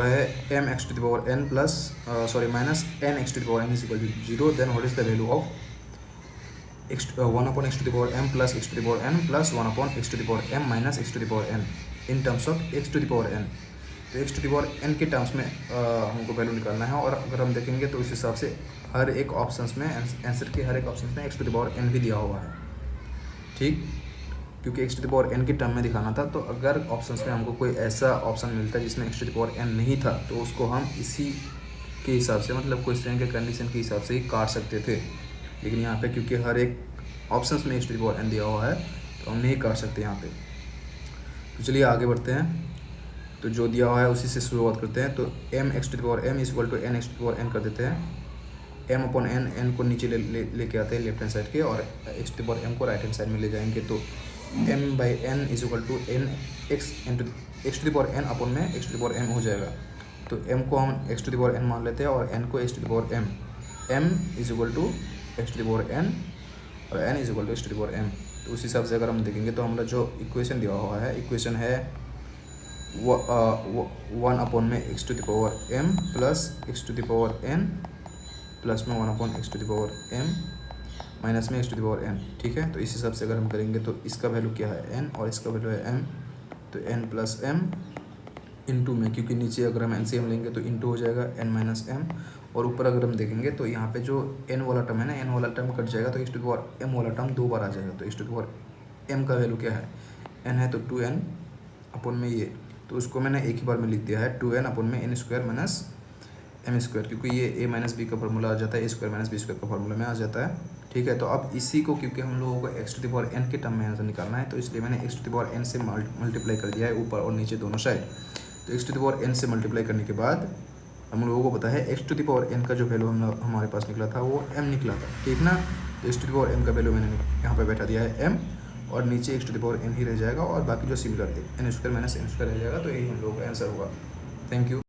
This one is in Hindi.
है M x to the power N plus minus N x to the power N is equal to 0, then what is the value of one upon X to the power M plus X to the power N plus one upon X to the power M minus X to the power N in terms of X to the power N. तो x to the power N के टर्म्स में हमको वैल्यू निकालना है, और अगर हम देखेंगे तो उस हिसाब से हर एक ऑप्शंस में, आंसर के हर एक ऑप्शन में X to the power N भी दिया हुआ है, ठीक, क्योंकि X to the power N के टर्म में दिखाना था। तो अगर ऑप्शंस में हमको कोई ऐसा ऑप्शन मिलता है जिसमें X to the power N नहीं था, तो उसको हम इसी के हिसाब से, मतलब क्वेश्चन के कंडीशन के हिसाब से ही काट सकते थे। लेकिन यहाँ पे क्योंकि हर एक ऑप्शंस में X to the power N दिया हुआ है, तो हम नहीं काट सकते यहाँ पे। तो चलिए आगे बढ़ते हैं। तो जो दिया हुआ है उसी से शुरुआत करते हैं। तो m x to the power m is equal to N x to the power n कर देते हैं। एम अपॉन एन, एन को नीचे लेके आते हैं लेफ्ट हैंड साइड के, और X to the power M को राइट हैंड साइड में ले जाएंगे। तो M by N is equal to N X into X to the power N upon में X to the power M हो जाएगा। तो एम को हम X to the power N मान लेते हैं और एन को x to the power M. M is equal to x to the power N और N is equal to x to the power m. तो उस हिसाब से अगर हम देखेंगे तो हमारा जो इक्वेशन दिया हुआ है, इक्वेशन है 1 अपॉन में X to the power M plus X to the power N plus में 1 upon X to the power M minus में X to the power N, ठीक है। तो इस हिसाब से अगर हम करेंगे तो इसका वैल्यू क्या है एन और इसका वैल्यू है एम। तो एन प्लस एम इंटू में, क्योंकि नीचे अगर हम एलसीएम लेंगे तो इंटू हो जाएगा एन माइनस एम, और ऊपर अगर हम देखेंगे तो यहाँ पे जो एन वाला टर्म है ना, एन वाला टर्म कट जाएगा तो x to the power m वाला टर्म 2 बार आ जाएगा। तो x to the power M का वैल्यू क्या है, एन है तो 2n अपॉन में ये, तो उसको मैंने एक ही बार में लिख दिया है 2n अपॉन में n square minus m square, क्योंकि ये ए माइनस बी का फार्मूला आ जाता है, a square minus b square का फार्मूला में आ जाता है, ठीक है। तो अब इसी को, क्योंकि हम लोगों को x to the power N के टर्म में आंसर निकालना है, तो इसलिए मैंने x to the power n से मल्टीप्लाई कर दिया है ऊपर और नीचे दोनों साइड। तो x to the power n से मल्टीप्लाई करने के बाद हम लोगों को पता है x to the power n का जो वैल्यू हमारे पास निकला था वो एम निकला था, ठीक ना। तो x to the power M का वैल्यू मैंने यहाँ पर बैठा दिया है एम, और नीचे X to the power N ही रह जाएगा, और बाकी जो सिमिलर है N square minus N square रह जाएगा। तो यही हम लोगों का आंसर होगा। Thank you.